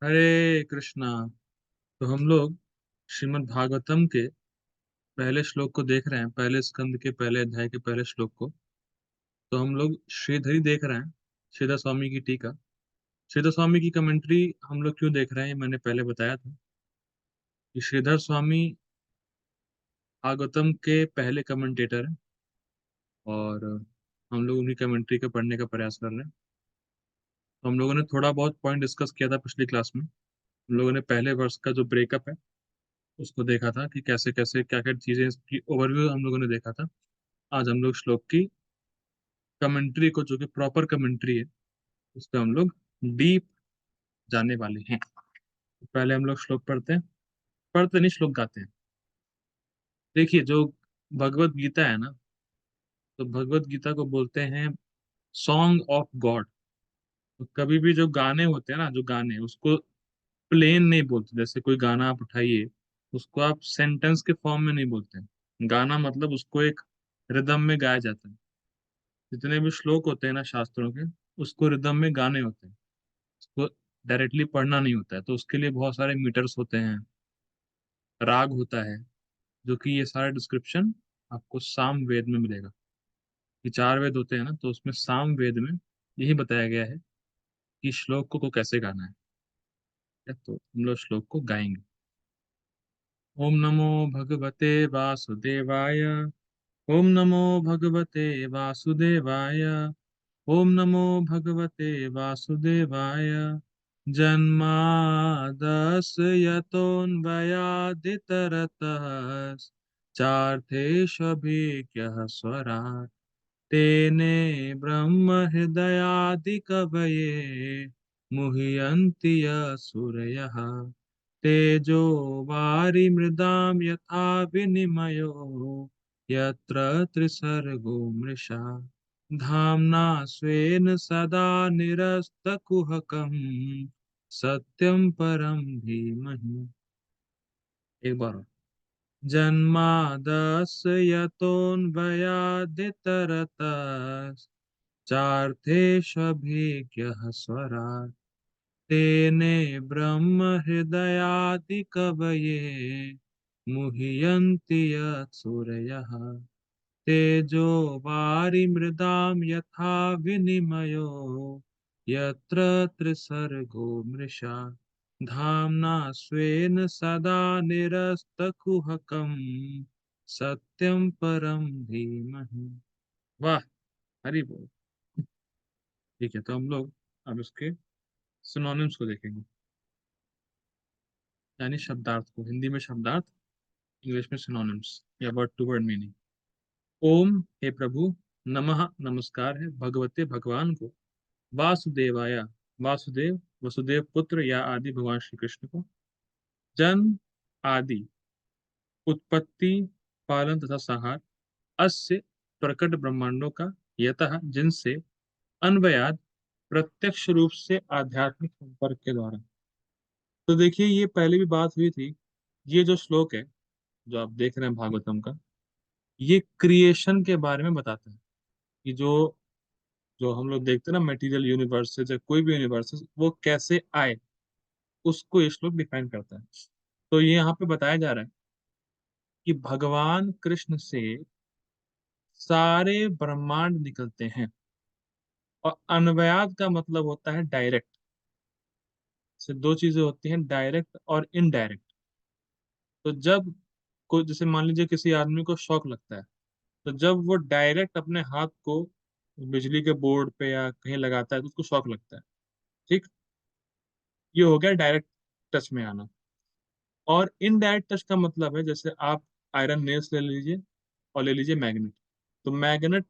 हरे कृष्णा। तो हम लोग श्रीमद् भागवतम के पहले श्लोक को देख रहे हैं, पहले स्कंद के पहले अध्याय के पहले श्लोक को। तो हम लोग श्रीधरी देख रहे हैं, श्रीधर स्वामी की टीका। श्रीधर स्वामी की कमेंट्री हम लोग क्यों देख रहे हैं, मैंने पहले बताया था कि श्रीधर स्वामी भागवतम के पहले कमेंटेटर हैं और हम लोग उन्हीं कमेंट्री के पढ़ने का प्रयास कर रहे हैं। तो हम लोगों ने थोड़ा बहुत पॉइंट डिस्कस किया था पिछली क्लास में। हम लोगों ने पहले वर्ष का जो ब्रेकअप है उसको देखा था कि कैसे कैसे क्या क्या चीजें, इसकी ओवरव्यू हम लोगों ने देखा था। आज हम लोग श्लोक की कमेंट्री को, जो कि प्रॉपर कमेंट्री है, उस पर हम लोग डीप जाने वाले हैं। तो पहले हम लोग श्लोक पढ़ते हैं, पढ़ते नहीं श्लोक गाते हैं। देखिए, जो भगवत गीता है ना, तो भगवत गीता को बोलते हैं सॉन्ग ऑफ गॉड। तो कभी भी जो गाने होते हैं ना, जो गाने उसको प्लेन नहीं बोलते। जैसे कोई गाना आप उठाइए, उसको आप सेंटेंस के फॉर्म में नहीं बोलते हैं। गाना मतलब उसको एक रिदम में गाया जाता है। जितने भी श्लोक होते हैं ना शास्त्रों के, उसको रिदम में गाने होते हैं। उसको डायरेक्टली पढ़ना नहीं होता है, तो उसके लिए बहुत सारे मीटर्स होते हैं, राग होता है। जो कि ये सारा डिस्क्रिप्शन आपको साम वेद में मिलेगा। ये चार वेद होते हैं ना, तो उसमें साम वेद में यही बताया गया है कि श्लोक को कैसे गाना है। तो हम लोग श्लोक को गाएंगे। ओम नमो भगवते वासुदेवाय। ओम नमो भगवते वासुदेवाय। ओम नमो भगवते वासुदेवाय। जन्मादस्य यतोऽन्वयादितरतः चार्थेष्वभिज्ञः स्वराट् तेने ब्रह्म हृदयादिकवये मुह्यन्ति यः सूरयः तेजो वारिमृदां यथा विनिमयो यत्र त्रिसर्गो मृषा धाम्ना स्वेन सदा निरस्तकुहकं सत्यं परं धीमहि। एक बार और। जन्मादस्य यतोऽन्वयादितरतः चार्थेष्वभिज्ञः स्वराट् तेने ब्रह्म हृदयादिकवये मुह्यन्ति यत् सूरयः तेजो वारिमृदां यथा विनिमयो यत्र त्रिसर्गो मृषा धाम्ना स्वेन सदा निरस्तकुहकं सत्यं परं धीमहि। वाह, हरि बोल। ठीक है, तो हम लोग अब इसके सिनोनिम्स को देखेंगे, यानी शब्दार्थ को। हिंदी में शब्दार्थ, इंग्लिश में सिनोनिम्स या वर्ड टू वर्ड मीनिंग। ओम, हे प्रभु। नमः, नमस्कार है, भगवते भगवान को। वासुदेवाय, वासुदेव, वसुदेव पुत्र या आदि भगवान श्री कृष्ण को। जन्म, आदि, उत्पत्ति, पालन तथा संहार। अस्य, प्रकट ब्रह्मांडों का। यतः, जिनसे। अन्वयाद, प्रत्यक्ष रूप से आध्यात्मिक संपर्क के द्वारा। तो देखिए, ये पहले भी बात हुई थी। ये जो श्लोक है, जो आप देख रहे हैं भागवतम का, ये क्रिएशन के बारे में बताता है कि जो जो हम लोग देखते हैं ना, मटेरियल यूनिवर्सेस या कोई भी यूनिवर्सेस, वो कैसे आए, उसको ये श्लोक डिफाइन करता है। तो ये यहाँ पे बताया जा रहा है कि भगवान कृष्ण से सारे ब्रह्मांड निकलते हैं। और अन्वयात का मतलब होता है डायरेक्ट। से दो चीजें होती हैं, डायरेक्ट और इनडायरेक्ट। तो जब कोई, जैसे मान लीजिए किसी आदमी को शॉक लगता है, तो जब वो डायरेक्ट अपने हाथ को बिजली के बोर्ड पे या कहीं लगाता है तो उसको शॉक लगता है। ठीक, ये हो गया डायरेक्ट टच में आना। और इनडायरेक्ट टच का मतलब है, जैसे आप आयरन नेल्स ले लीजिए और ले लीजिए मैग्नेट। तो मैग्नेट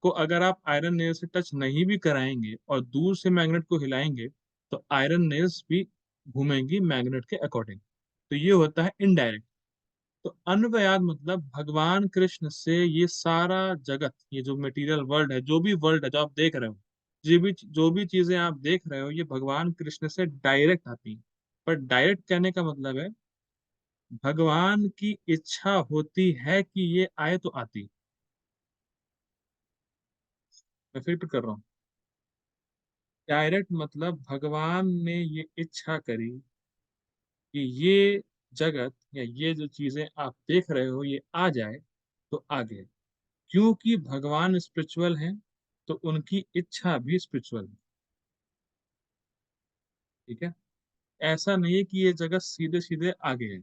को अगर आप आयरन नेल से टच नहीं भी कराएंगे और दूर से मैग्नेट को हिलाएंगे, तो आयरन नेल्स भी घूमेंगी मैग्नेट के अकॉर्डिंग। तो ये होता है इनडायरेक्ट। तो अन्वयाद मतलब भगवान कृष्ण से ये सारा जगत, ये जो मटेरियल वर्ल्ड है, जो भी वर्ल्ड है जो आप देख रहे हो, जो भी चीजें आप देख रहे हो, ये भगवान कृष्ण से डायरेक्ट आती हैं। पर डायरेक्ट कहने का मतलब है, भगवान की इच्छा होती है कि ये आए तो आती। मैं फिर रिपीट कर रहा हूँ। डायरेक्ट मतलब भगवान ने ये इच्छा करी कि ये जगत या ये जो चीजें आप देख रहे हो ये आ जाए, तो आ गए। क्योंकि भगवान स्पिरिचुअल हैं, तो उनकी इच्छा भी स्पिरिचुअल है। ठीक है। ऐसा नहीं है कि ये जगत सीधे सीधे आ गए।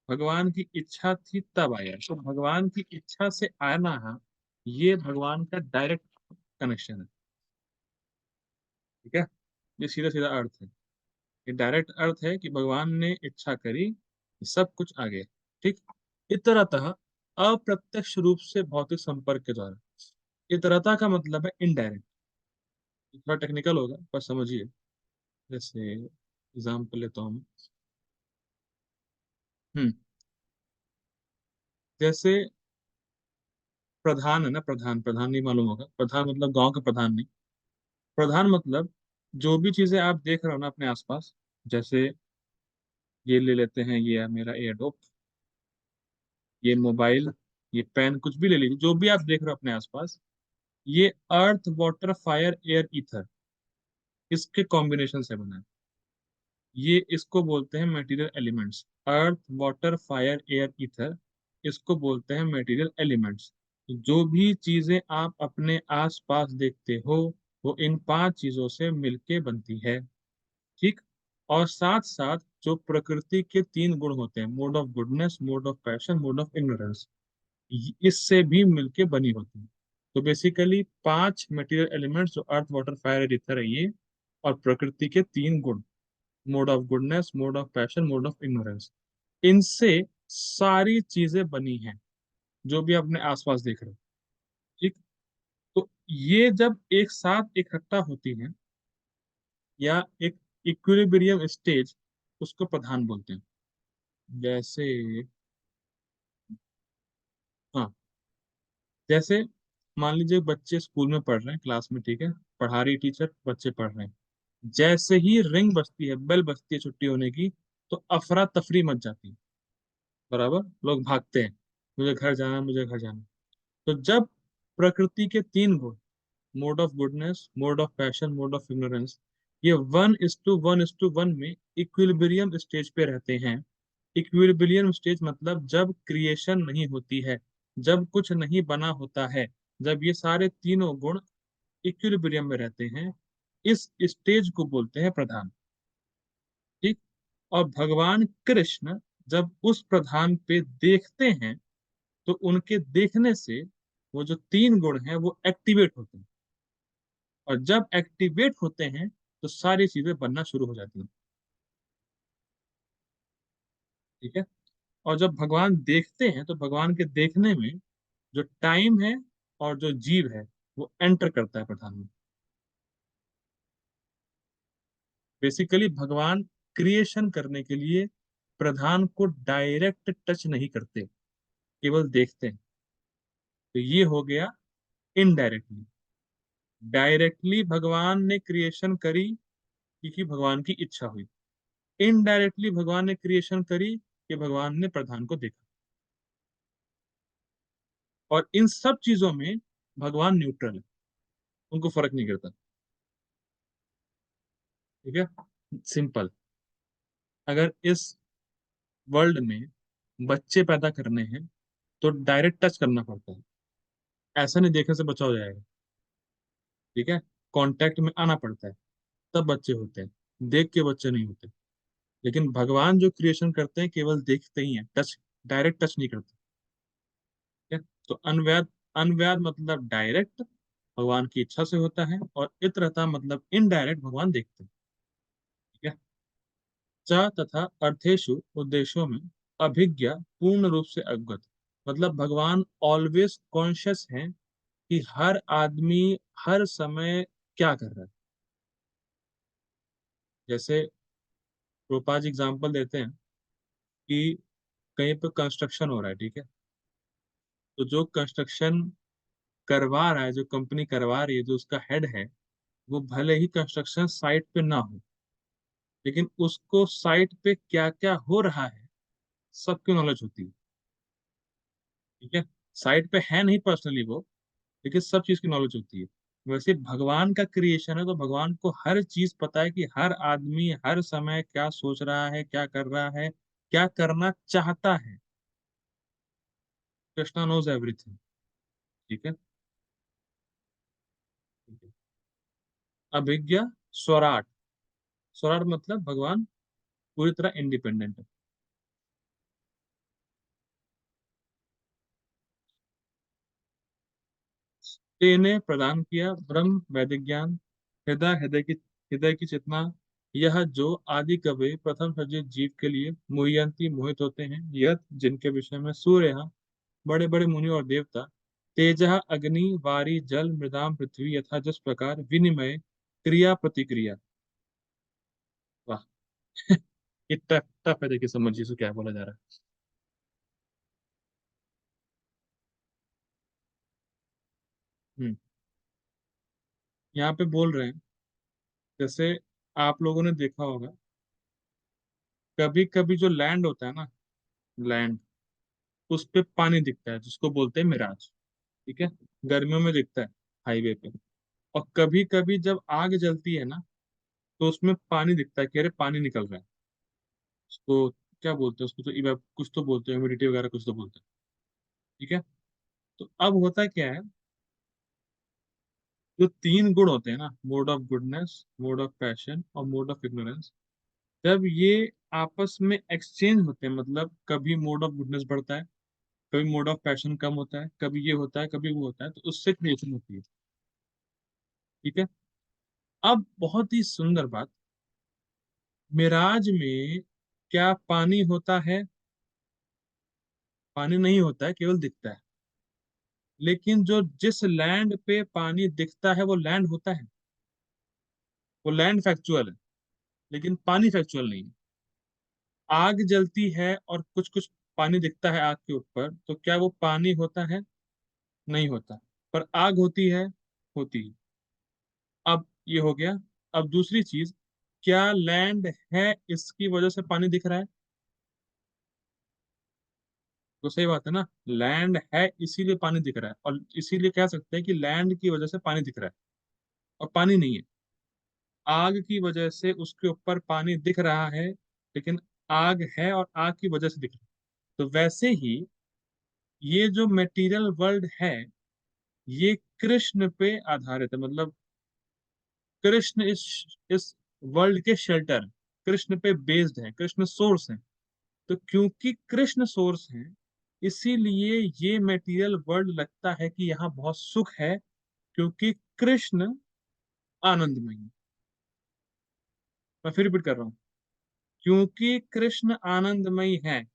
भगवान की इच्छा थी तब आया, तो भगवान की इच्छा से आना है, ये भगवान का डायरेक्ट कनेक्शन है। ठीक है। ये सीधा सीधा अर्थ है। ये डायरेक्ट अर्थ है कि भगवान ने इच्छा करी, सब कुछ आ गया। ठीक। इतरतः, अप्रत्यक्ष रूप से भौतिक संपर्क के द्वारा। इतरता का मतलब है इनडायरेक्ट। थोड़ा टेक्निकल होगा पर समझिए। जैसे एग्जाम्पल लेता हूँ। हम्म। जैसे प्रधान है ना, प्रधान, प्रधान नहीं मालूम होगा, प्रधान मतलब गांव का प्रधान नहीं। प्रधान मतलब जो भी चीजें आप देख रहे हो ना अपने आसपास, जैसे ये ले लेते हैं, ये है मेरा एयरडोप, ये मोबाइल, ये पेन, कुछ भी ले लीजिए, जो भी आप देख रहे हो अपने आसपास, ये earth water fire air ether, इसके कॉम्बिनेशन से बना है। ये इसको बोलते हैं material elements. Earth water fire air ether, इसको बोलते हैं मटेरियल एलिमेंट्स। जो भी चीजें आप अपने आसपास देखते हो, वो इन पांच चीजों से मिलके बनती है। ठीक। और साथ साथ जो प्रकृति के तीन गुण होते हैं, mode of goodness, mode of passion, mode of ignorance, इससे भी मिलके बनी होती है। तो बेसिकली पांच मटेरियल एलिमेंट्स जो अर्थ वाटर फायर ईथर है ये, और प्रकृति के तीन गुण, mode of goodness, mode of passion, mode of ignorance, इनसे सारी चीजें बनी हैं जो भी अपने आसपास देख रहे हो। ठीक। तो ये जब एक साथ इकट्ठा होती हैं, या एक इक्विलिब्रियम स्टेज, उसको प्रधान बोलते हैं। जैसे, हाँ, जैसे मान लीजिए बच्चे स्कूल में पढ़ रहे हैं, क्लास में, ठीक है, पढ़ा रही टीचर, बच्चे पढ़ रहे हैं। जैसे ही रिंग बजती है, बेल बजती है छुट्टी होने की, तो अफरा तफरी मच जाती है। बराबर, लोग भागते हैं, मुझे घर जाना है, मुझे घर जाना है। तो जब प्रकृति के तीन गुण, mode of goodness, mode of passion, mode of ignorance, ये 1:1:1 में इक्विलिब्रियम स्टेज पे रहते हैं। इक्विलिब्रियम स्टेज मतलब जब क्रिएशन नहीं होती है, जब कुछ नहीं बना होता है, जब ये सारे तीनों गुण इक्विलिब्रियम में रहते हैं, इस स्टेज को बोलते हैं प्रधान। ठीक। और भगवान कृष्ण जब उस प्रधान पे देखते हैं, तो उनके देखने से वो जो तीन गुण हैं वो एक्टिवेट होते हैं। और जब एक्टिवेट होते हैं, तो सारी चीजें बनना शुरू हो जाती हैं। ठीक है। और जब भगवान देखते हैं, तो भगवान के देखने में जो टाइम है और जो जीव है, वो एंटर करता है प्रधान में। बेसिकली भगवान क्रिएशन करने के लिए प्रधान को डायरेक्ट टच नहीं करते, केवल देखते हैं। तो ये हो गया इनडायरेक्टली। डायरेक्टली भगवान ने क्रिएशन करी क्योंकि भगवान की इच्छा हुई। इनडायरेक्टली भगवान ने क्रिएशन करी कि भगवान ने प्रधान को देखा। और इन सब चीजों में भगवान न्यूट्रल है, उनको फर्क नहीं करता। ठीक है। सिंपल। अगर इस वर्ल्ड में बच्चे पैदा करने हैं, तो डायरेक्ट टच करना पड़ता है। ऐसा नहीं देखने से बच्चा हो जाएगा। ठीक है। कांटेक्ट में आना पड़ता है, तब बच्चे होते हैं, देख के बच्चे नहीं होते। लेकिन भगवान जो क्रिएशन करते हैं केवल देखते ही हैं, टच, डायरेक्ट टच नहीं करते। ठीक है। तो अनवैध, अनवैध मतलब डायरेक्ट, भगवान की इच्छा से होता है। और इत्रता मतलब इनडायरेक्ट, भगवान देखते हैं। ठीक है। च तथा अर्थेषु उद्देश्यों में अभिज्ञा पूर्ण रूप से अवगत, मतलब भगवान ऑलवेज कॉन्शियस हैं कि हर आदमी हर समय क्या कर रहा है। जैसे रूपा जी एग्जाम्पल देते हैं कि कहीं पे कंस्ट्रक्शन हो रहा है, ठीक है, तो जो कंस्ट्रक्शन करवा रहा है, जो कंपनी करवा रही है, जो उसका हेड है, वो भले ही कंस्ट्रक्शन साइट पे ना हो, लेकिन उसको साइट पे क्या क्या हो रहा है सबकी नॉलेज होती है। ठीक है। साइट पे है नहीं पर्सनली वो, लेकिन सब चीज की नॉलेज होती है। वैसे भगवान का क्रिएशन है तो भगवान को हर चीज पता है कि हर आदमी हर समय क्या सोच रहा है, क्या कर रहा है, क्या करना चाहता है। Krishna knows everything. ठीक है। ठीक है। अभिज्ञा स्वराट। स्वराट मतलब भगवान पूरी तरह इंडिपेंडेंट है। तेने प्रदान किया ब्रह्म वैदिक ज्ञान, हृदय की चेतना, यह जो आदि कवि प्रथम सृजित जीव के लिए मुह्यंती मोहित होते हैं, यह जिनके विषय में सूर्य, बड़े बड़े मुनि और देवता, तेजः अग्नि वारी जल मृदाम पृथ्वी यथा जिस प्रकार विनिमय क्रिया प्रतिक्रिया। वाह। ये टफ टफ है, देखिए समझिए इसको क्या बोला जा रहा है। यहाँ पे बोल रहे हैं, जैसे आप लोगों ने देखा होगा, कभी कभी जो लैंड होता है ना, लैंड, उस पे पानी दिखता है जिसको बोलते हैं मिराज। ठीक है। गर्मियों में दिखता है हाईवे पे। और कभी कभी जब आग जलती है ना, तो उसमें पानी दिखता है कि अरे पानी निकल रहा है। उसको क्या बोलते हैं, उसको तो कुछ तो बोलते हैं, ह्यूमिडिटी वगैरह कुछ तो बोलते हैं। ठीक है। तो अब होता क्या है, जो तीन गुण होते हैं ना, mode of goodness, mode of passion और मोड ऑफ इग्नोरेंस, जब ये आपस में एक्सचेंज होते हैं, मतलब कभी मोड ऑफ गुडनेस बढ़ता है, कभी मोड ऑफ पैशन कम होता है, कभी ये होता है कभी वो होता है, तो उससे क्रिएशन होती है। ठीक है। अब बहुत ही सुंदर बात, मिराज में क्या पानी होता है? पानी नहीं होता है, केवल दिखता है। लेकिन जो जिस लैंड पे पानी दिखता है वो लैंड होता है। वो लैंड फैक्चुअल है, लेकिन पानी फैक्चुअल नहीं है। आग जलती है और कुछ कुछ पानी दिखता है आग के ऊपर, तो क्या वो पानी होता है? नहीं होता। पर आग होती है? होती है। अब ये हो गया। अब दूसरी चीज, क्या लैंड है इसकी वजह से पानी दिख रहा है? तो सही बात है ना, लैंड है इसीलिए पानी दिख रहा है, और इसीलिए कह सकते हैं कि लैंड की वजह से पानी दिख रहा है, और पानी नहीं है। आग की वजह से उसके ऊपर पानी दिख रहा है, लेकिन आग है और आग की वजह से दिख रहा है। तो वैसे ही ये जो मेटीरियल वर्ल्ड है, ये कृष्ण पे आधारित है, मतलब कृष्ण इस वर्ल्ड के शेल्टर, कृष्ण पे बेस्ड है, कृष्ण सोर्स है। तो क्योंकि कृष्ण सोर्स है, इसीलिए ये मेटीरियल वर्ल्ड लगता है कि यहाँ बहुत सुख है, क्योंकि कृष्ण आनंदमय है। मैं फिर रिपीट कर रहा हूँ, क्योंकि कृष्ण आनंदमय है,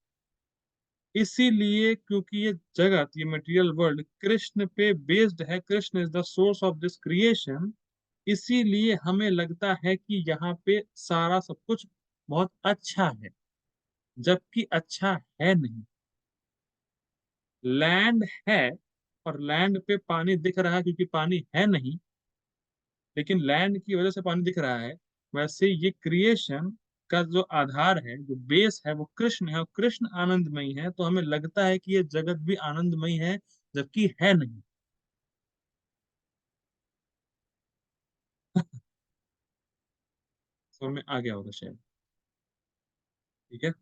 इसीलिए, क्योंकि ये जगत, ये मटेरियल वर्ल्ड कृष्ण पे बेस्ड है, Krishna is the source of this creation, इसीलिए हमें लगता है कि यहाँ पे सारा सब कुछ बहुत अच्छा है, जबकि अच्छा है नहीं। लैंड है, और लैंड पे पानी दिख रहा है क्योंकि पानी है नहीं, लेकिन लैंड की वजह से पानी दिख रहा है। वैसे ये क्रिएशन का जो आधार है, जो बेस है, वो कृष्ण है, और कृष्ण आनंदमयी है, तो हमें लगता है कि ये जगत भी आनंदमयी है, जबकि है नहीं। समझ में आ गया होगा शायद। ठीक है।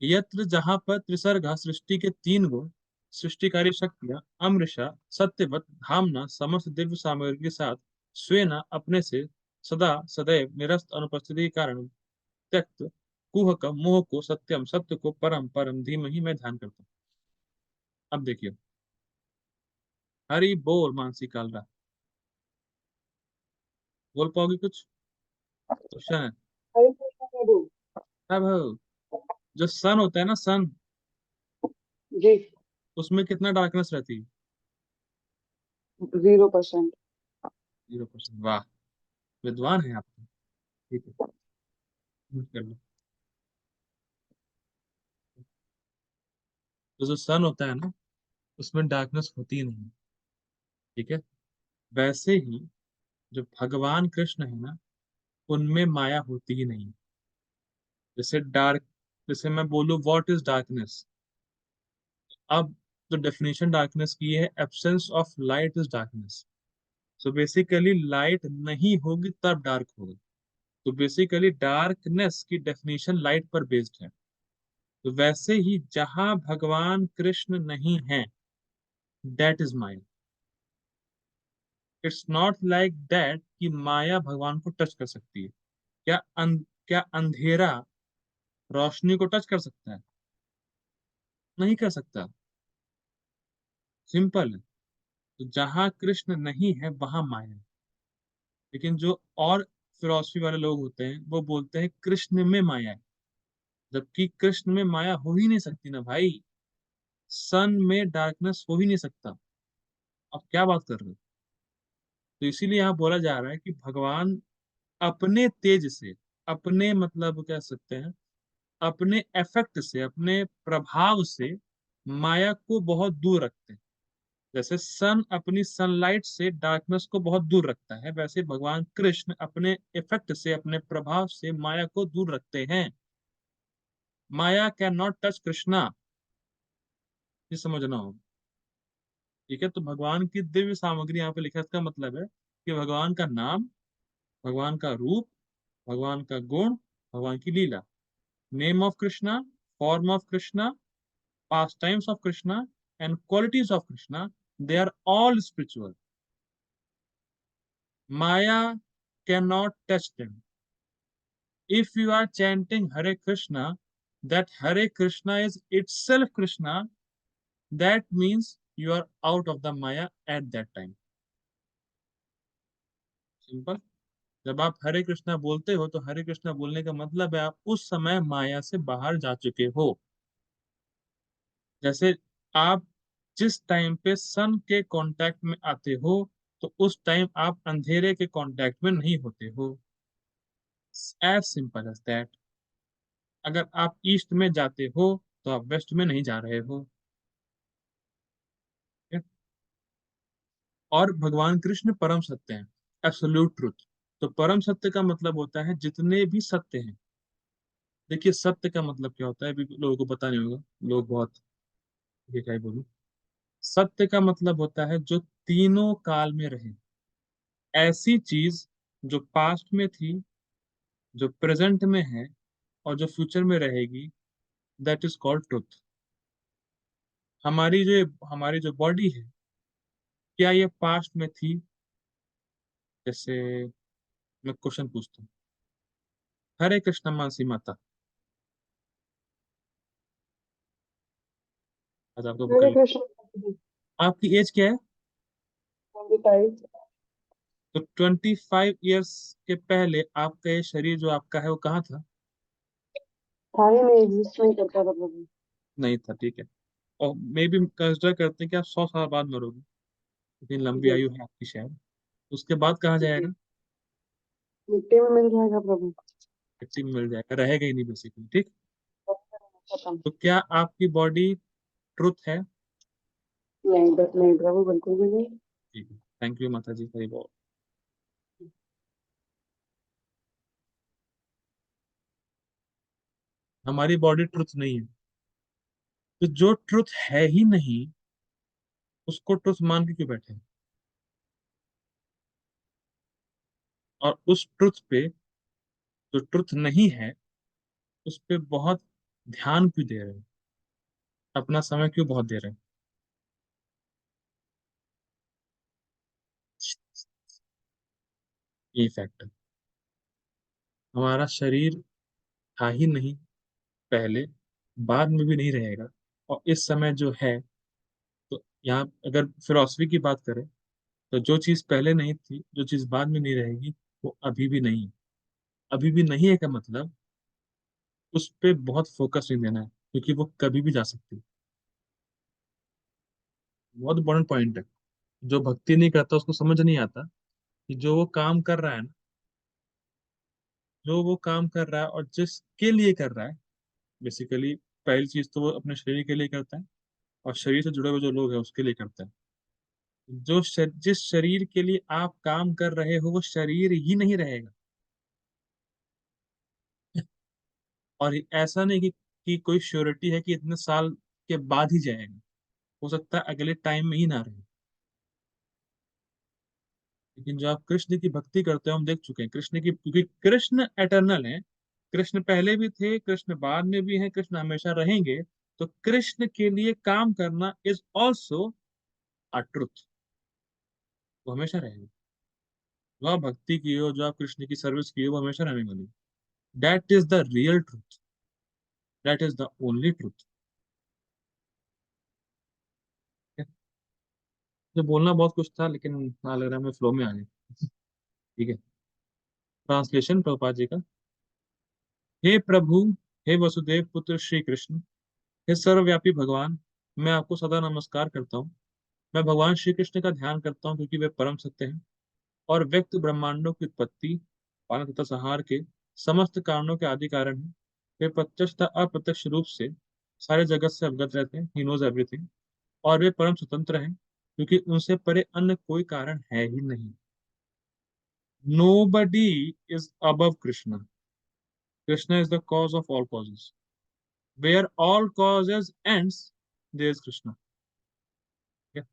यत्र जहां पर त्रिसर्गा सृष्टि के तीन गुण, सृष्टिकारी शक्तियां, अमृषा, सत्यवत, धामना, समस्त दिव्य सामग्री के साथ स्वेना अपने से सदा सदैव निरस्त अनुपस्थिति के कारण त्यक्त कुहक मोह को सत्यम, सत्य को परम, परम धीमहि मैं ध्यान करता हूँ। अब देखिए, हरि बोल मानसी कालरा, बोल पाओगे कुछ? क्वेश्चन है। अब जो सन होता है ना, सन, जी। उसमें कितना डार्कनेस रहती है? 0%। 0%। वाह, विद्वान है आप तो। ठीक है, नोट कर लो। तो जो सन होता है ना, उसमें डार्कनेस होती ही नहीं। ठीक है। वैसे ही जो भगवान कृष्ण है ना, उनमें माया होती ही नहीं। जैसे डार्क, जैसे मैं बोलूं व्हाट इज डार्कनेस, अब जो डेफिनेशन डार्कनेस की है, absence of light is darkness. So basically light नहीं होगी तब डार्क होगा। तो बेसिकली डार्कनेस की डेफिनेशन लाइट पर बेस्ड है। तो वैसे ही जहां भगवान कृष्ण नहीं है, that is Maya. It's not like that कि माया भगवान को टच कर सकती है। क्या अंधेरा रोशनी को टच कर सकता है? नहीं कर सकता। सिंपल है। तो जहां कृष्ण नहीं है वहां माया है। लेकिन जो और फिलोसफी वाले लोग होते हैं वो बोलते हैं कृष्ण में माया है, जबकि कृष्ण में माया हो ही नहीं सकती ना भाई। सन में डार्कनेस हो ही नहीं सकता। अब क्या बात कर रहे हो? तो इसीलिए यहाँ बोला जा रहा है कि भगवान अपने तेज से, अपने मतलब कह सकते हैं अपने इफेक्ट से, अपने प्रभाव से माया को बहुत दूर रखते हैं। जैसे सन अपनी सनलाइट से डार्कनेस को बहुत दूर रखता है, वैसे भगवान कृष्ण अपने इफेक्ट से, अपने प्रभाव से माया को दूर रखते हैं। माया कैन नॉट टच कृष्णा। ये समझना हो। ठीक है, तो भगवान की दिव्य सामग्री यहाँ पे लिखा है, इसका मतलब है कि भगवान का नाम, भगवान का रूप, भगवान का गुण, भगवान की लीला। Name of Krishna, form of Krishna, pastimes of Krishna, and qualities of Krishna, they are all spiritual. Maya cannot touch them. If you are chanting Hare Krishna, that Hare Krishna is itself Krishna, that means you are out of the Maya at that time. Simple. जब आप हरे कृष्णा बोलते हो तो हरे कृष्णा बोलने का मतलब है आप उस समय माया से बाहर जा चुके हो। जैसे आप जिस टाइम पे सन के कांटेक्ट में आते हो तो उस टाइम आप अंधेरे के कांटेक्ट में नहीं होते हो। As simple as that. अगर आप ईस्ट में जाते हो तो आप वेस्ट में नहीं जा रहे हो। ठीक है? और भगवान कृष्ण परम सत्य हैं, एब्सोल्यूट ट्रुथ। तो परम सत्य का मतलब होता है जितने भी सत्य हैं। देखिए सत्य का मतलब क्या होता है, अभी लोगों को पता नहीं होगा, लोग बहुत, ये क्या ही बोलूं। सत्य का मतलब होता है जो तीनों काल में रहे। ऐसी चीज जो पास्ट में थी, जो प्रेजेंट में है, और जो फ्यूचर में रहेगी, दैट इज कॉल्ड ट्रुथ। हमारी जो बॉडी है, क्या ये पास्ट में थी? जैसे मैं क्वेश्चन पूछता हूँ, हरे कृष्ण मानसी माता, आज आपको हरे पकड़। कृष्ण। आपकी एज क्या है? 25। तो 25 ईयर्स के पहले आपका ये शरीर जो आपका है वो कहाँ था? था ही नहीं, एग्जिस्ट नहीं करता था प्रभु। नहीं था, ठीक है। और मे भी कंसिडर करते हैं कि आप 100 साल बाद मरोगे, इतनी लंबी जी। आयु है आपकी शायद। उसके बाद कहाँ जी। जाएगा? मिट्टी में मिल जाएगा प्रभु। मिट्टी में मिल जाएगा, रहेगा ही नहीं बेसिकली। ठीक। खत्म। तो क्या आपकी बॉडी ट्रुथ है? नहीं नहीं प्रभु, बिल्कुल भी नहीं। ठीक है, थैंक यू माता जी, हरी बोल। हमारी बॉडी ट्रुथ नहीं है। तो जो ट्रुथ है ही नहीं, उसको ट्रुथ मान के क्यों बैठे हैं? और उस ट्रुथ पे, जो ट्रुथ नहीं है, उस पे बहुत ध्यान क्यों दे रहे हैं? अपना समय क्यों बहुत दे रहे हैं? ये फैक्ट है। हमारा शरीर था ही नहीं पहले, बाद में भी नहीं रहेगा। और इस समय जो है, तो यहाँ अगर फिलॉसफी की बात करें, तो जो चीज पहले नहीं थी, जो चीज बाद में नहीं रहेगी, वो अभी भी नहीं है। अभी भी नहीं है का मतलब उस पे बहुत फोकस नहीं देना है, क्योंकि वो कभी भी जा सकती है। बहुत इंपॉर्टेंट पॉइंट है। जो भक्ति नहीं करता उसको समझ नहीं आता कि जो वो काम कर रहा है ना, जो वो काम कर रहा है और जिसके लिए कर रहा है, बेसिकली पहली चीज तो वो अपने शरीर के लिए करता है, और शरीर से जुड़े हुए जो लोग हैं उसके लिए करता है। जिस शरीर के लिए आप काम कर रहे हो वो शरीर ही नहीं रहेगा। और ऐसा नहीं कि कोई श्योरिटी है कि इतने साल के बाद ही जाएगा। हो सकता है अगले टाइम में ही ना रहे। लेकिन जो आप कृष्ण की भक्ति करते हो, हम देख चुके हैं कृष्ण की, क्योंकि कृष्ण एटर्नल है। कृष्ण पहले भी थे, कृष्ण बाद में भी हैं, कृष्ण हमेशा रहेंगे। तो कृष्ण के लिए काम करना इज ऑल्सो अ ट्रुथ। वो हमेशा रहेगा। जो आप भक्ति की हो, जो आप कृष्ण की सर्विस की हो, वो हमेशा रहने वाली। That is the real truth. That is the only truth. मुझे बोलना बहुत कुछ था, लेकिन हाँ लग रहा है मैं फ्लो में आ गया। ठीक है। ट्रांसलेशन प्रभुपाद जी का। हे प्रभु, हे वसुदेव पुत्र श्री कृष्ण, हे सर्वव्यापी भगवान, मैं आपको सदा नमस्कार करता हूँ। मैं भगवान श्री कृष्ण का ध्यान करता हूँ क्योंकि वे परम सत्य हैं और व्यक्त ब्रह्मांडों की उत्पत्ति, पालन तथा संहार के समस्त कारणों के आदि कारण हैं। वे प्रत्यक्ष तथा अप्रत्यक्ष रूप से सारे जगत से अवगत रहते हैं। He knows everything. और वे परम स्वतंत्र हैं क्योंकि उनसे परे अन्य कोई कारण है ही नहीं। Nobody is above Krishna. Krishna is the cause of all causes. Where all causes ends, there is Krishna. ठीक है?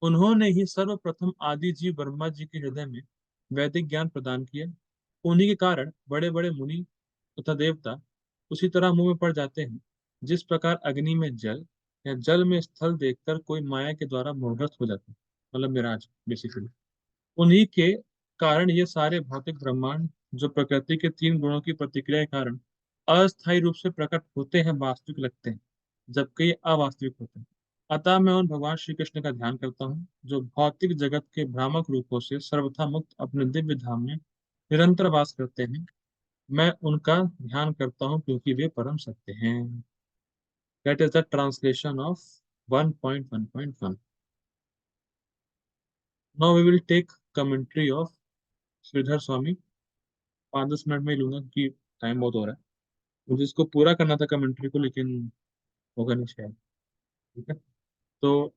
उन्होंने ही सर्वप्रथम आदि जीव ब्रह्मा जी के हृदय में वैदिक ज्ञान प्रदान किया। उन्हीं के कारण बड़े बड़े मुनि तथा देवता उसी तरह मुंह में पड़ जाते हैं, जिस प्रकार अग्नि में जल या जल में स्थल देखकर कोई माया के द्वारा मोहग्रस्त हो जाता है। मतलब मिराज बेसिकली। उन्हीं के कारण ये सारे भौतिक ब्रह्मांड, जो प्रकृति के तीन गुणों की प्रतिक्रिया के कारण अस्थायी रूप से प्रकट होते हैं, वास्तविक लगते हैं, जबकि ये अवास्तविक होते हैं। अतः मैं उन भगवान श्री कृष्ण का ध्यान करता हूँ जो भौतिक जगत के भ्रामक रूपों से सर्वथा मुक्त अपने दिव्य धाम में निरंतर वास करते हैं। मैं उनका ध्यान करता हूँ क्योंकि वे परम सत्य हैं। That is the translation of 1.1.1। Now we will take commentary of Shridhar Swami. 5-10 minute में ही लूंगा क्योंकि टाइम बहुत हो रहा है। मुझे इसको पूरा करना था कमेंट्री को, लेकिन होगा नहीं शायद। ठीक है। तो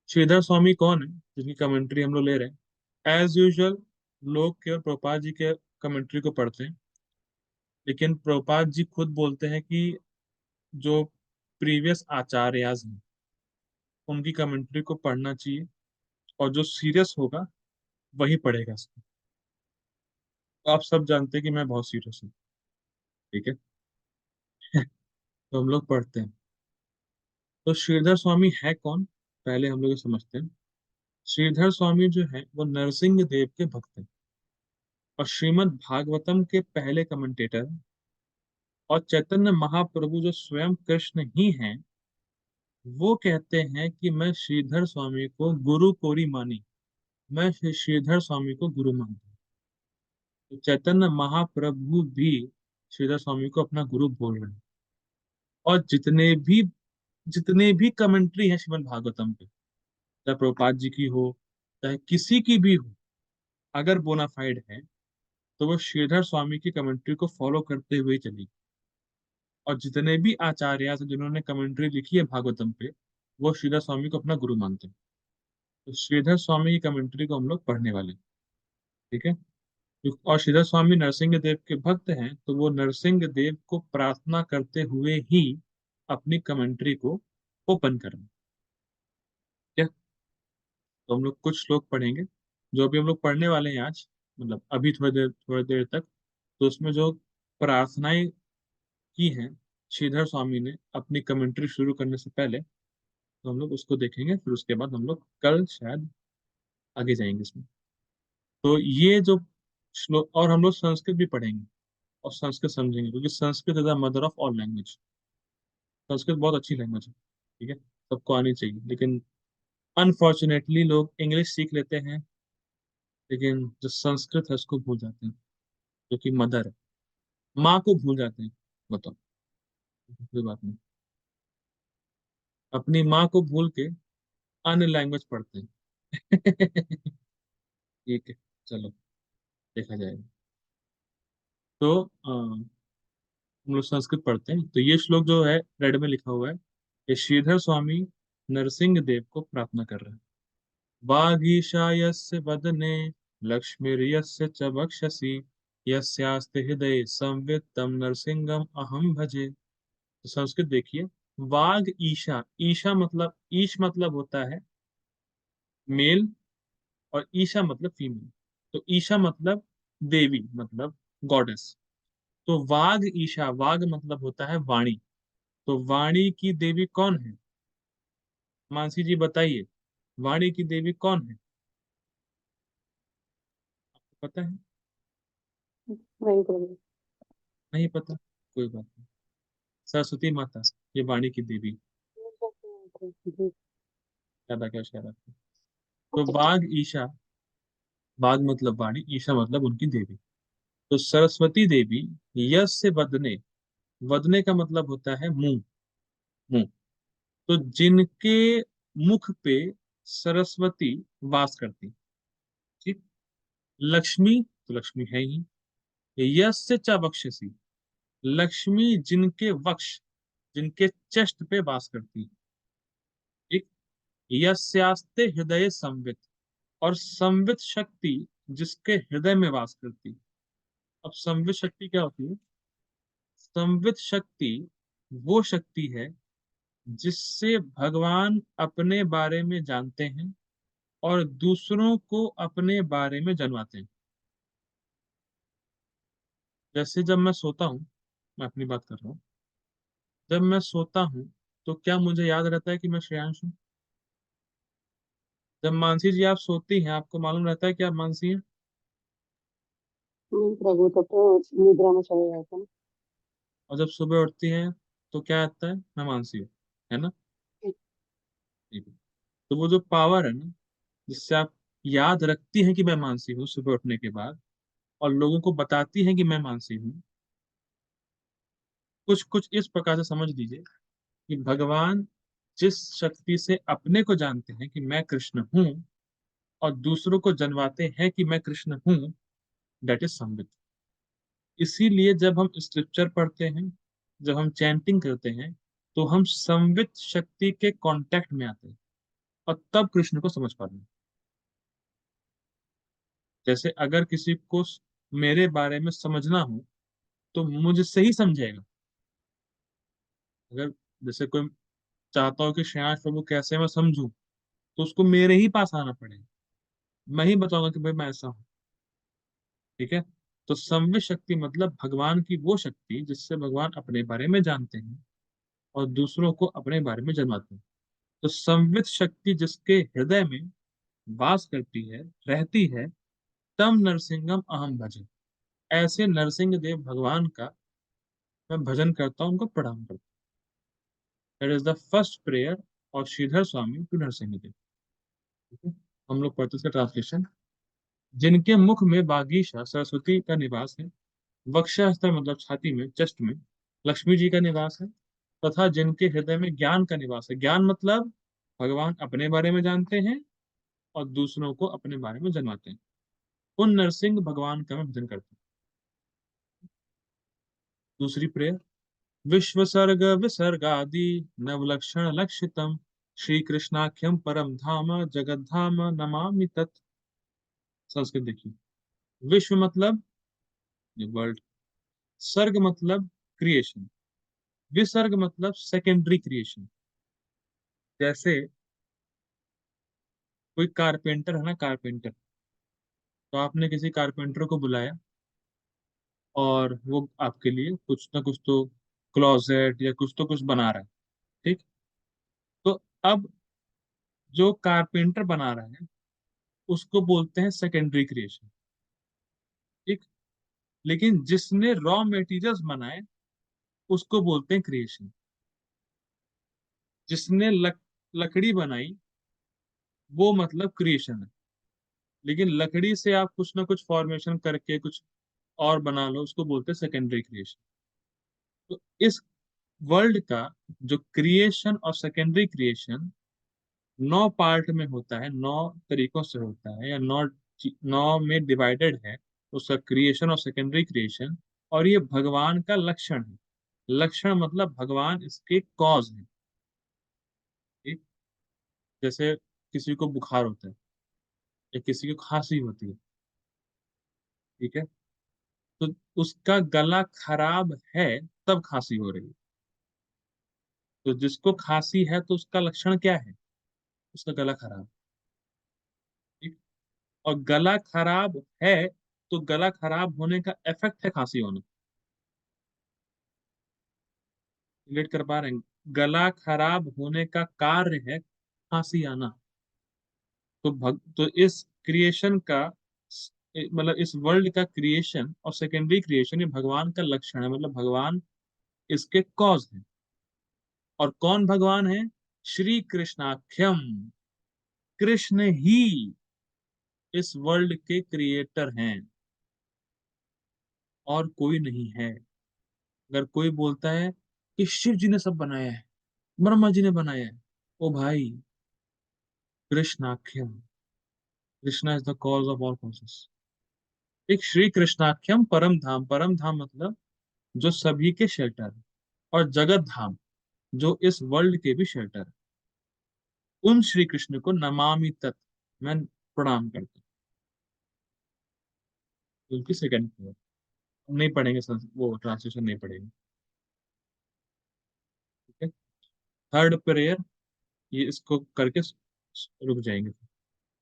श्रीधर स्वामी कौन है जिनकी कमेंट्री हम लोग ले रहे हैं? एज यूजुअल लोग केवल प्रभुपाद जी के कमेंट्री को पढ़ते हैं, लेकिन प्रभुपाद जी खुद बोलते हैं कि जो प्रीवियस आचार्याज हैं उनकी कमेंट्री को पढ़ना चाहिए, और जो सीरियस होगा वही पढ़ेगा इसको। तो आप सब जानते हैं कि मैं बहुत सीरियस हूँ। ठीक है। तो हम लोग पढ़ते हैं। तो श्रीधर स्वामी है कौन, पहले हम लोग ये समझते हैं। श्रीधर स्वामी जो है वो नरसिंह देव के भक्त हैं और श्रीमद् भागवतम के पहले कमेंटेटर हैं। और चैतन्य महाप्रभु जो स्वयं कृष्ण ही हैं, वो कहते हैं कि मैं श्रीधर स्वामी को गुरु कोरी मानी। मैं श्रीधर स्वामी को गुरु मानता हूँ। तो चैतन्य महाप्रभु भी श्रीधर स्वामी को अपना गुरु बोल रहे हैं। और जितने भी कमेंट्री है श्रीमद् भागवतम पे, चाहे प्रभुपाद जी की हो चाहे किसी की भी हो, अगर बोनाफाइड है तो वो श्रीधर स्वामी की कमेंट्री को फॉलो करते हुए ही चलेगी। और जितने भी आचार्य हैं जिन्होंने कमेंट्री लिखी है भागवतम पे, वो श्रीधर स्वामी को अपना गुरु मानते हैं। तो श्रीधर स्वामी की कमेंट्री को हम लोग पढ़ने वाले हैं। ठीक है। और श्रीधर स्वामी नरसिंह देव के भक्त हैं, तो वो नरसिंह देव को प्रार्थना करते हुए ही अपनी कमेंट्री को ओपन करें। ठीक है। तो हम लोग कुछ श्लोक पढ़ेंगे जो अभी हम लोग पढ़ने वाले हैं आज, मतलब अभी थोड़ी देर तक। तो उसमें जो प्रार्थनाएं की हैं श्रीधर स्वामी ने अपनी कमेंट्री शुरू करने से पहले, तो हम लोग उसको देखेंगे। फिर उसके बाद हम लोग कल शायद आगे जाएंगे इसमें। तो ये जो श्लोक, और हम लोग संस्कृत भी पढ़ेंगे और संस्कृत समझेंगे, क्योंकि Sanskrit is the mother of all language. Sanskrit बहुत अच्छी लैंग्वेज है। ठीक है। सबको आनी चाहिए, लेकिन अनफॉर्चुनेटली लोग इंग्लिश सीख लेते हैं, लेकिन जो संस्कृत है उसको भूल जाते हैं, जो कि मदर है। माँ को भूल जाते हैं। बताओ। कोई बात नहीं। अपनी माँ को भूल के अन्य लैंग्वेज पढ़ते हैं। ठीक है। चलो, देखा जाएगा। तो हम लोग संस्कृत पढ़ते हैं। तो ये श्लोक जो है रेड में लिखा हुआ है, ये श्रीधर स्वामी नरसिंह देव को प्रार्थना कर रहे हैं। वागीशा यस्य वदने लक्ष्मीर्यस्य च वक्षसि यस्यास्ते हृदये संवित् तम नरसिंहम अहम भजे। तो संस्कृत देखिए। वाग ईशा, ईशा मतलब, ईश मतलब होता है मेल, और ईशा मतलब फीमेल। तो ईशा मतलब देवी, मतलब गॉडेस। तो वाग ईशा, वाग मतलब होता है वाणी। तो वाणी की देवी कौन है? मानसी जी बताइए, वाणी की देवी कौन है? आपको पता है? नहीं प्रभु। नहीं पता, कोई बात नहीं। सरस्वती माता, ये वाणी की देवी। जी। ज्यादा क्या शायद आपको। तो वाग ईशा, वाग मतलब वाणी, ईशा मतलब उनकी देवी। तो सरस्वती देवी यश से वदने, वदने का मतलब होता है मुंह, मुंह। तो जिनके मुख पे सरस्वती वास करती, ठीक। लक्ष्मी, तो लक्ष्मी है ही। यश से च बक्षसी, लक्ष्मी जिनके वक्ष, जिनके चेस्ट पे वास करती, ठीक। यस्यास्ते हृदय संवित, और संवित शक्ति जिसके हृदय में वास करती। अब संवित शक्ति क्या होती है? संवित शक्ति वो शक्ति है जिससे भगवान अपने बारे में जानते हैं और दूसरों को अपने बारे में जानवाते हैं। जैसे जब मैं सोता हूँ, मैं अपनी बात कर रहा हूँ, जब मैं सोता हूँ तो क्या मुझे याद रहता है कि मैं श्रेयांश हूँ? जब मानसी जी आप सोती हैं, आपको मालूम रहता है कि आप मानसी हैं? नहीं प्रभु, तब तो निद्रा में चले जाते हैं। और जब सुबह उठती हैं तो क्या आता है? मैं मानसी हूँ, है ना? ठीक है। तो वो जो पावर है ना, जिससे आप याद रखती हैं कि मैं मानसी हूँ सुबह उठने के बाद, और लोगों को बताती हैं कि मैं मानसी हूँ, कुछ कुछ इस प्रकार से समझ लीजिए कि भगवान जिस शक्ति से अपने को जानते हैं कि मैं कृष्ण हूँ, और दूसरों को जनवाते हैं कि मैं कृष्ण हूँ, दैट इज संवित। इसीलिए जब हम स्क्रिप्चर पढ़ते हैं, जब हम चैंटिंग करते हैं, तो हम संवित शक्ति के कांटेक्ट में आते हैं, और तब कृष्ण को समझ पाते हैं। जैसे अगर किसी को मेरे बारे में समझना हो तो मुझसे ही समझेगा। अगर जैसे कोई चाहता हो कि श्रेयांश प्रभु कैसे मैं समझूं, तो उसको मेरे ही पास आना पड़ेगा, मैं ही बताऊंगा कि भाई मैं ऐसा हूँ, ठीक है। तो संवित शक्ति मतलब भगवान की वो शक्ति जिससे भगवान अपने बारे में जानते हैं और दूसरों को अपने बारे में जानवाते हैं। तो संवित शक्ति जिसके हृदय में वास करती है, रहती है, तम नरसिंहम अहम भजन, ऐसे नरसिंह देव भगवान का मैं भजन करता हूँ, उनको प्रणाम करता हूँ। That is the first prayer of Shridhar Swami to Narasimha Dev. ठीक है? हम लोग पढ़ते हैं इसका ट्रांसलेशन। जिनके मुख में बागीशा सरस्वती का निवास है, वक्षस्थल मतलब छाती में, चेस्ट में लक्ष्मी जी का निवास है, तथा जिनके हृदय में ज्ञान का निवास है, ज्ञान मतलब भगवान अपने बारे में जानते हैं और दूसरों को अपने बारे में जानवाते हैं, उन नरसिंह भगवान का मैं भजन करता हूँ। दूसरी प्रेयर। विश्व सर्ग विसर्गादि नवलक्षण लक्षितम श्री कृष्णाख्यम परम धाम जगत धाम नमामि तत्। संस्कृत देखिए। विश्व मतलब वर्ल्ड, सर्ग मतलब क्रिएशन, विसर्ग मतलब सेकेंडरी क्रिएशन। जैसे कोई कारपेंटर है ना, कारपेंटर, तो आपने किसी कारपेंटर को बुलाया और वो आपके लिए कुछ ना कुछ तो क्लोजेट या कुछ तो कुछ बना रहा है, ठीक। तो अब जो कारपेंटर बना रहा है उसको बोलते हैं सेकेंडरी क्रिएशन, ठीक। लेकिन जिसने रॉ मटेरियल्स बनाए उसको बोलते हैं क्रिएशन। जिसने लकड़ी बनाई वो मतलब क्रिएशन है। लेकिन लकड़ी से आप कुछ ना कुछ फॉर्मेशन करके कुछ और बना लो, उसको बोलते हैं सेकेंडरी क्रिएशन। तो इस वर्ल्ड का जो क्रिएशन और सेकेंडरी क्रिएशन 9 पार्ट में होता है, 9 तरीकों से होता है, या 9 में डिवाइडेड है उसका क्रिएशन और सेकेंडरी क्रिएशन। और ये भगवान का लक्षण है। लक्षण मतलब भगवान इसके कॉज है, ठीक। जैसे किसी को बुखार होता है या किसी को खांसी होती है, ठीक है, तो उसका गला खराब है तब खांसी हो रही है। तो जिसको खांसी है तो उसका लक्षण क्या है? उसका गला खराब, ठीक। और गला खराब है तो गला खराब होने का इफेक्ट है खांसी होना। रिलेट कर पा रहे हैं? गला खराब होने का कार्य है खांसी आना। तो इस क्रिएशन का, मतलब इस वर्ल्ड का क्रिएशन और सेकेंडरी क्रिएशन ये भगवान का लक्षण है, मतलब भगवान इसके कॉज है। और कौन भगवान है? श्री कृष्णाख्यम। कृष्ण ही इस वर्ल्ड के क्रिएटर हैं और कोई नहीं है। अगर कोई बोलता है कि शिव जी ने सब बनाया है, ब्रह्मा जी ने बनाया है, ओ भाई, कृष्णाख्यम, Krishna is the cause of all causes. एक श्री कृष्णाख्यम परम धाम, परम धाम मतलब जो सभी के शेल्टर है, और जगत धाम जो इस वर्ल्ड के भी शेल्टर है। उन श्री कृष्ण को नमामि तत्, मैं प्रणाम करता हूँ। उनकी सेकंड फ्लोर नहीं पढ़ेंगे, वो ट्रांसलेशन नहीं पढ़ेंगे। ठीक है, थर्ड प्रेयर, ये इसको करके रुक जाएंगे।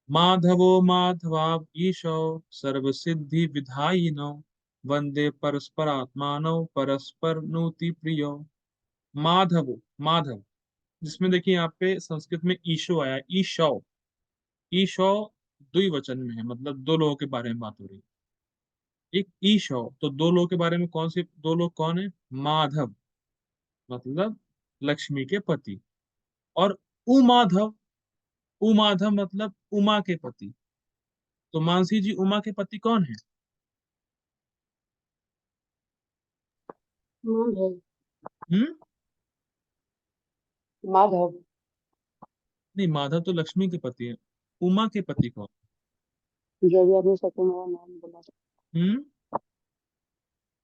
माधवो माधवा ईशो सर्व सिद्धि विधायिनो वंदे परस्पर आत्मानो परस्पर नूति प्रियो। माधवो, माधव, जिसमें देखिए यहाँ पे संस्कृत में ईशो आया, ईशो, ईशो द्विवचन में है, मतलब दो लोगों के बारे में बात हो रही है। एक ईशो, तो दो लोगों के बारे में, कौन से दो लोग, कौन है? माधव मतलब लक्ष्मी के पति, और उमाधव, उमाधव मतलब उमा के पति। तो मानसी जी, उमा के पति कौन है? माधव। हम्म। माधव। नहीं, माधव तो लक्ष्मी के पति है। उमा के पति कौन? जो भी आपने सेकंड वाला नाम बोला था। हम्म।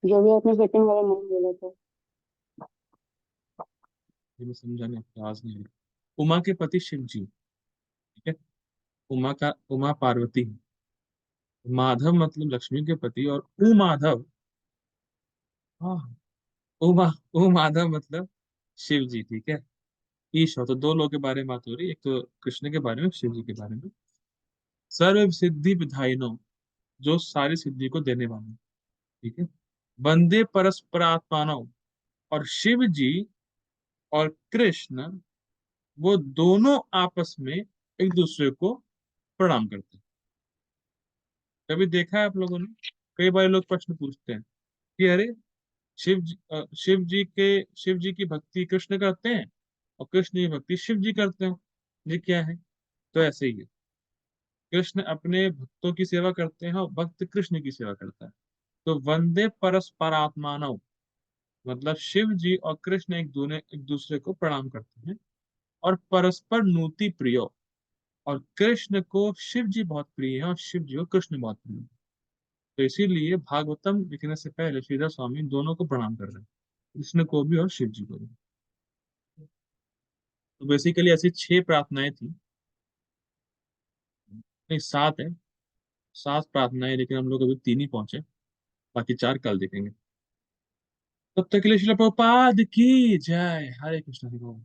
जो भी आपने सेकंड वाला नाम बोला था। ये मैं समझा नहीं, आपकी आवाज नहीं आ रही। उमा के पति शिव जी, ठीक है। उमा का, उमा पार्वती। माधव मतलब लक्ष्मी के पति, और उमाधव, हाँ, उमा, उमाधव मतलब शिव जी, ठीक है। ईश हो, तो दो लोगों के बारे में बात हो रही है, एक तो कृष्ण के बारे में, शिव जी के बारे में। सर्व सिद्धि विधायिनो, जो सारी सिद्धि को देने वाले, ठीक है। वंदे परस्परात्मानो, और शिव जी और कृष्ण, वो दोनों आपस में एक दूसरे को प्रणाम करते हैं। कभी देखा है आप लोगों ने? कई बार लोग प्रश्न पूछते हैं कि अरे, शिव जी की भक्ति कृष्ण करते हैं और कृष्ण की भक्ति शिव जी करते हैं, ये क्या है? तो ऐसे ही है, कृष्ण अपने भक्तों की सेवा करते हैं और भक्त कृष्ण की सेवा करता है। तो वंदे परस्परात्मानव मतलब शिव जी और कृष्ण एक दूसरे को प्रणाम करते हैं, और परस्पर नूति प्रियो, और कृष्ण को शिव जी बहुत प्रिय है और शिव जी को कृष्ण बहुत प्रिय है। तो इसीलिए भागवतम लिखने से पहले श्रीधर स्वामी दोनों को प्रणाम कर रहे हैं, कृष्ण को भी और शिव जी को भी। तो बेसिकली ऐसी 6 प्रार्थनाएं थी, नहीं 7 है, 7 प्रार्थनाएं, लेकिन हम लोग अभी 3 ही पहुंचे, बाकी 4 कल देखेंगे। तब तक के लिए श्रील प्रभुपाद की जय। हरे कृष्ण, हरे कृष्ण।